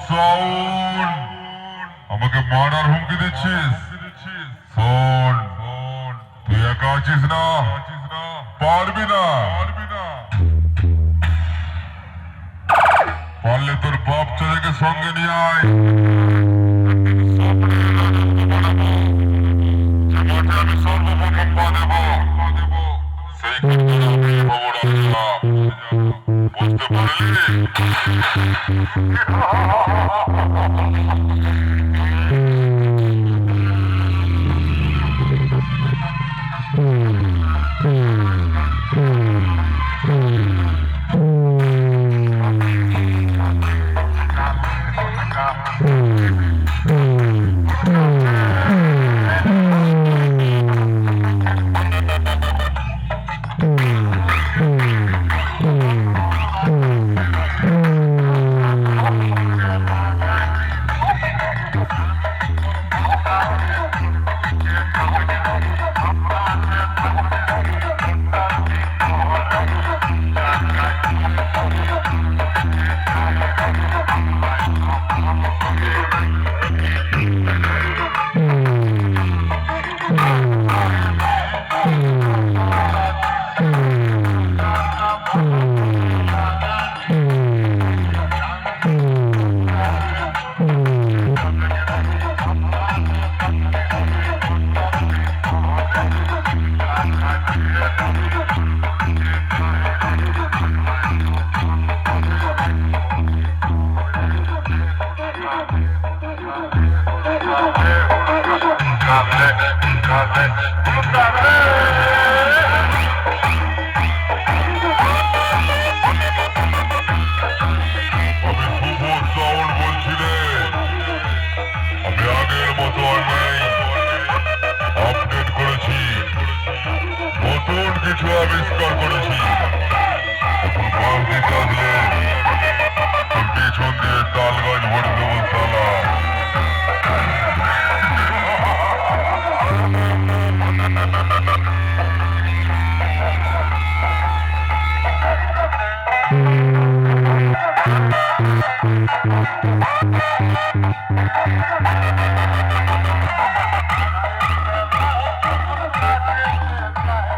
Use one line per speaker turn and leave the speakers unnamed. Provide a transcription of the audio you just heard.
Sound আমাকে মারার হুমকি দিচ্ছিস? শোন, তুই একা আছিস না, পারবি না। পারলে তোর বাপ ছেলেকে সঙ্গে নিয়ে আয়। আমি সর্বপ্রথম পা দেব, সেই বুঝতে পারলি? কিছু আবিষ্কার করেছি। এখন দিতে আসলে পিছন দিয়ে তাল গাছ ভরে দেবো সালা।